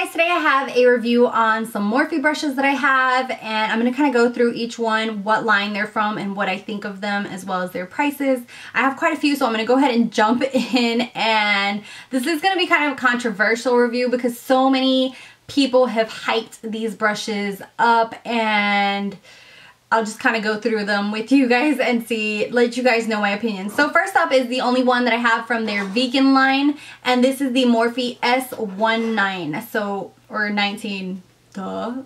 guys, today I have a review on some Morphe brushes that I have, and I'm going to kind of go through each one, what line they're from and what I think of them, as well as their prices. I have quite a few, so I'm going to go ahead and jump in, and this is going to be kind of a controversial review because so many people have hyped these brushes up, and I'll just kind of go through them with you guys and let you guys know my opinion. So first up is the only one that I have from their vegan line, and this is the Morphe S-19. So, or 19, duh.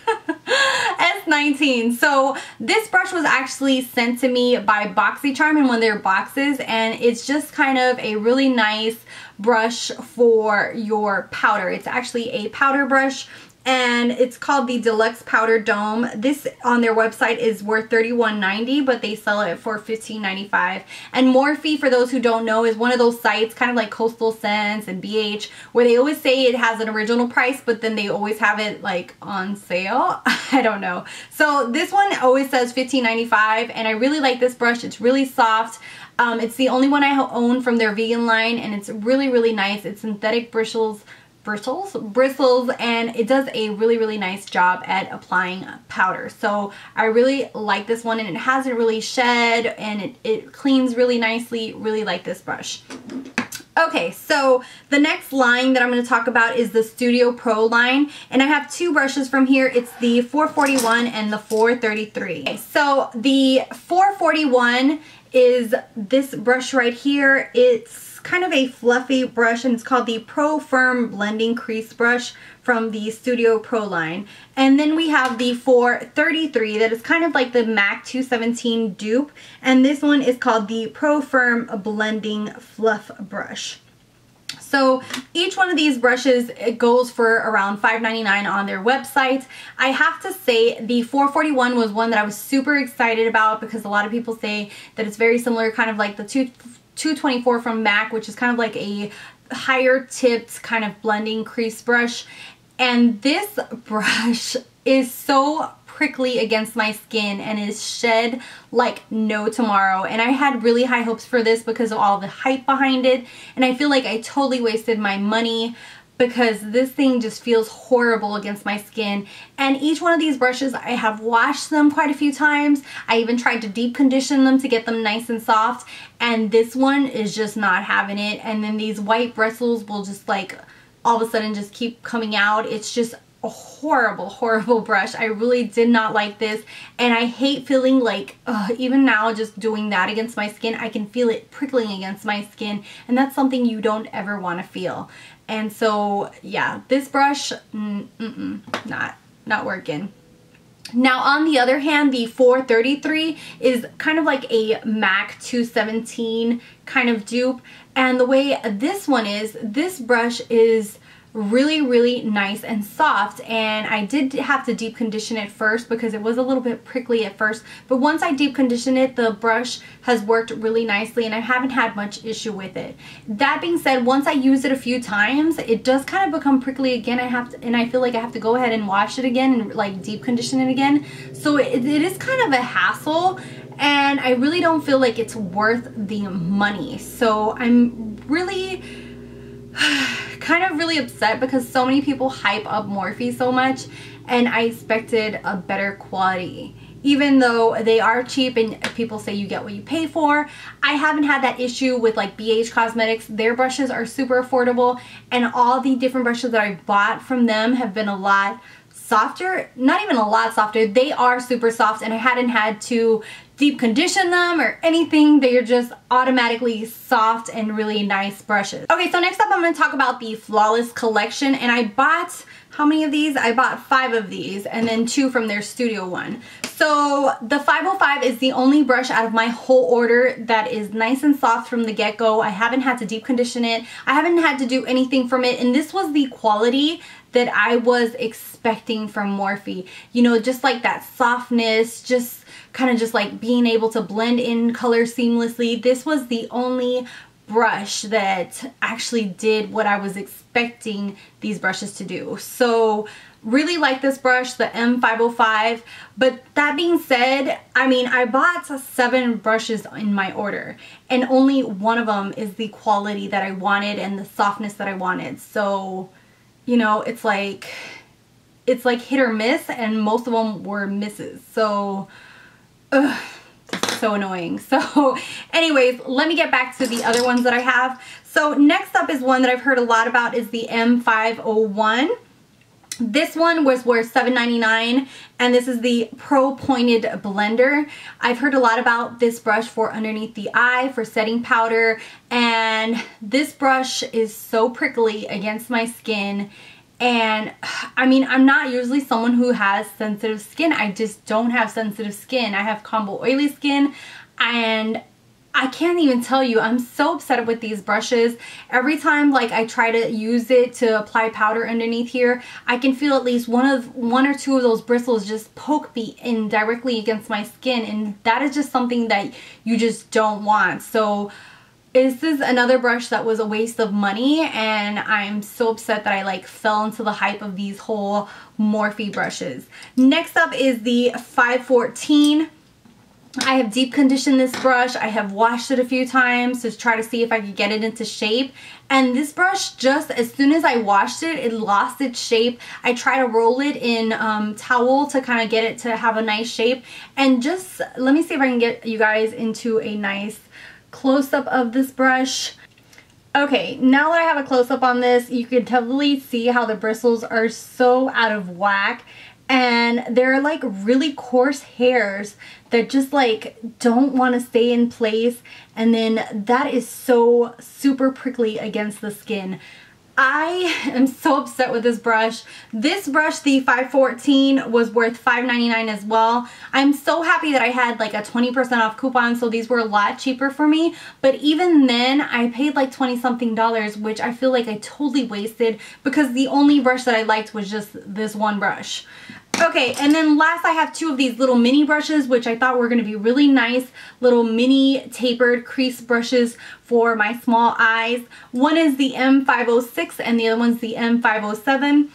S-19. So this brush was actually sent to me by BoxyCharm in one of their boxes, and it's just kind of a really nice brush for your powder. It's actually a powder brush, and it's called the Deluxe Powder Dome. This on their website is worth $31.90, but they sell it for $15.95. And Morphe, for those who don't know, is one of those sites, kind of like Coastal Scents and BH, where they always say it has an original price, but then they always have it like on sale. I don't know. So this one always says $15.95, and I really like this brush. It's really soft. It's the only one I own from their vegan line, and it's really, really nice. It's synthetic bristles, and it does a really nice job at applying powder. So I really like this one, and it hasn't really shed, and it cleans really nicely. Really like this brush. Okay, so the next line that I'm going to talk about is the Studio Pro line, and I have two brushes from here. It's the 441 and the 433. Okay, so the 441 is this brush right here. It's kind of a fluffy brush, and it's called the Profirm Blending Crease Brush from the Studio Pro line. And then we have the 433 that is kind of like the MAC 217 dupe, and this one is called the Profirm Blending Fluff Brush. So each one of these brushes, it goes for around $5.99 on their website. I have to say the 441 was one that I was super excited about because a lot of people say that it's very similar, kind of like the 224 from MAC, which is kind of like a higher tipped kind of blending crease brush. And this brush is so prickly against my skin and is shed like no tomorrow, and I had really high hopes for this because of all the hype behind it, and I feel like I totally wasted my money because this thing just feels horrible against my skin. And each one of these brushes, I have washed them quite a few times. I even tried to deep condition them to get them nice and soft, and this one is just not having it. And then these white bristles will just like all of a sudden just keep coming out. It's just a horrible brush. I really did not like this, and I hate feeling like even now just doing that against my skin, I can feel it prickling against my skin, and that's something you don't ever want to feel. And so yeah, this brush not working. Now on the other hand, the 433 is kind of like a MAC 217 kind of dupe, and the way this one is, this brush is really nice and soft, and I did have to deep condition it first because it was a little bit prickly at first, but once I deep condition it, the brush has worked really nicely and I haven't had much issue with it. That being said, once I use it a few times, it does kind of become prickly again. And I feel like I have to go ahead and wash it again and like deep condition it again, so it is kind of a hassle, and I really don't feel like it's worth the money. So I'm really kind of really upset because so many people hype up Morphe so much, and I expected a better quality. Even though they are cheap and people say you get what you pay for, I haven't had that issue with like BH Cosmetics. Their brushes are super affordable, and all the different brushes that I bought from them have been a lot softer. Not even a lot softer, they are super soft, and I hadn't had to deep condition them or anything. They are just automatically soft and really nice brushes. Okay, so next up I'm going to talk about the Flawless collection, and I bought, how many of these? I bought 5 of these, and then 2 from their studio one. So the 505 is the only brush out of my whole order that is nice and soft from the get-go. I haven't had to deep condition it. I haven't had to do anything from it, and this was the quality that I was expecting from Morphe. You know, just like that softness, just kind of just like being able to blend in color seamlessly. This was the only brush that actually did what I was expecting these brushes to do. So really like this brush, the M505. But that being said, I mean, I bought 7 brushes in my order, and only one of them is the quality that I wanted and the softness that I wanted. So you know, it's like hit or miss, and most of them were misses. So, ugh, so annoying. So anyways, let me get back to the other ones that I have. So next up is one that I've heard a lot about, is the M501. This one was worth $7.99, and this is the Pro Pointed blender. I've heard a lot about this brush for underneath the eye, for setting powder, and this brush is so prickly against my skin. And I mean, I'm not usually someone who has sensitive skin. I just don't have sensitive skin. I have combo oily skin, and I can't even tell you, I'm so upset with these brushes. Every time like I try to use it to apply powder underneath here, I can feel at least one or two of those bristles just poke me in directly against my skin, and that is just something that you just don't want. So this is another brush that was a waste of money, and I'm so upset that I like fell into the hype of these whole Morphe brushes. Next up is the 514. I have deep conditioned this brush. I have washed it a few times to try to see if I could get it into shape. And this brush, just as soon as I washed it, it lost its shape. I try to roll it in towel to kind of get it to have a nice shape. And just, let me see if I can get you guys into a nice close-up of this brush. Okay, now that I have a close-up on this, you can totally see how the bristles are so out of whack. And they're like really coarse hairs that just like don't want to stay in place, and then that is so super prickly against the skin. I am so upset with this brush. This brush, the 514, was worth $5.99 as well. I'm so happy that I had like a 20% off coupon, so these were a lot cheaper for me. But even then, I paid like 20-something dollars, which I feel like I totally wasted because the only brush that I liked was just this one brush. Okay, and then last I have two of these little mini brushes, which I thought were going to be really nice little mini tapered crease brushes for my small eyes. One is the M506 and the other one's the M507.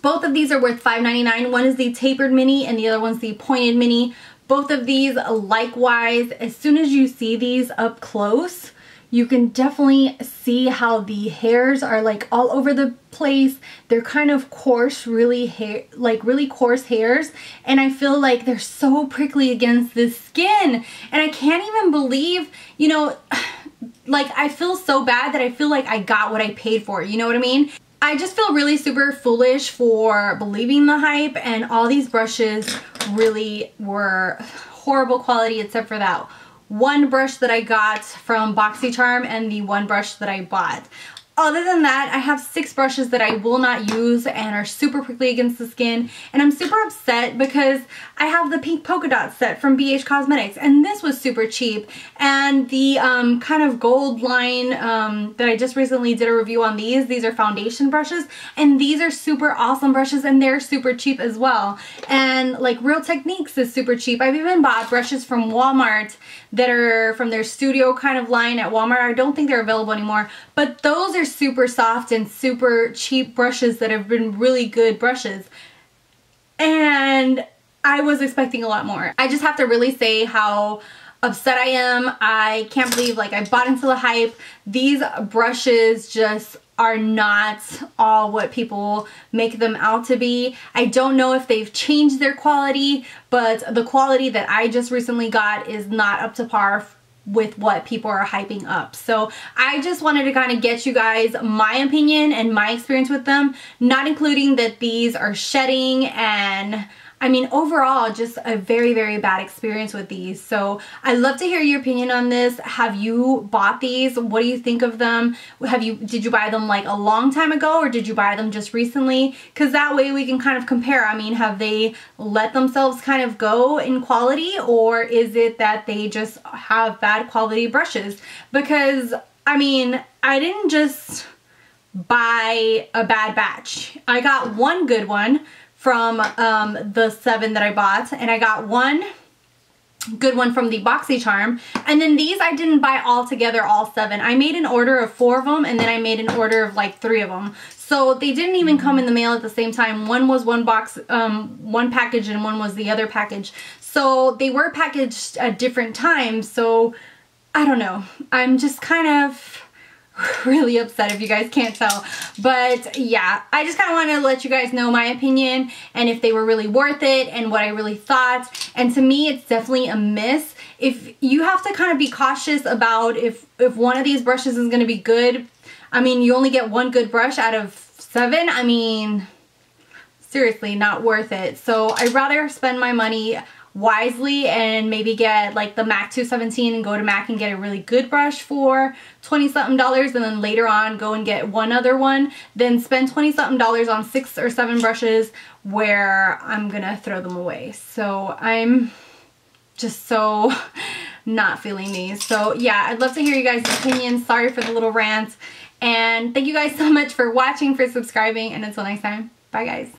Both of these are worth $5.99. One is the tapered mini and the other one's the pointed mini. Both of these, likewise, as soon as you see these up close, you can definitely see how the hairs are like all over the place. They're kind of coarse, really coarse hairs, and I feel like they're so prickly against the skin. And I can't even believe, you know, like I feel so bad that I feel like I got what I paid for, you know what I mean? I just feel really super foolish for believing the hype, and all these brushes really were horrible quality except for that one brush that I got from BoxyCharm and the one brush that I bought. Other than that, I have 6 brushes that I will not use and are super prickly against the skin, and I'm super upset because I have the pink polka dot set from BH Cosmetics, and this was super cheap, and the kind of gold line that I just recently did a review on, these are foundation brushes, and these are super awesome brushes, and they're super cheap as well. And like Real Techniques is super cheap. I've even bought brushes from Walmart that are from their studio kind of line at Walmart. I don't think they're available anymore, but those are super soft and super cheap brushes that have been really good brushes. And I was expecting a lot more. I just have to really say how upset I am. I can't believe like I bought into the hype. These brushes just are not all what people make them out to be. I don't know if they've changed their quality, but the quality that I just recently got is not up to par with what people are hyping up. So I just wanted to kind of get you guys my opinion and my experience with them, not including that these are shedding, and I mean overall just a very, very bad experience with these. So I'd love to hear your opinion on this. Have you bought these? What do you think of them? Did you buy them like a long time ago, or did you buy them just recently? Because that way we can kind of compare. I mean, have they let themselves kind of go in quality, or is it that they just have bad quality brushes? Because I mean, I didn't just buy a bad batch. I got one good one from the 7 that I bought, and I got one good one from the BoxyCharm, and then these I didn't buy all together, all 7. I made an order of 4 of them, and then I made an order of like 3 of them. So they didn't even come in the mail at the same time. One was one box, one package, and one was the other package. So they were packaged at different times. So I don't know. I'm just kind of really upset if you guys can't tell. But yeah, I just kind of wanted to let you guys know my opinion and if they were really worth it and what I really thought. And to me, it's definitely a miss. If you have to kind of be cautious about if one of these brushes is going to be good. I mean, you only get one good brush out of 7. I mean, seriously, not worth it. So I'd rather spend my money wisely and maybe get like the MAC 217 and go to MAC and get a really good brush for 20 something dollars, and then later on go and get one other one, then spend 20 something dollars on 6 or 7 brushes where I'm gonna throw them away. So I'm just so not feeling these. So yeah, I'd love to hear you guys' opinions. Sorry for the little rant, and thank you guys so much for watching, for subscribing, and until next time, bye guys.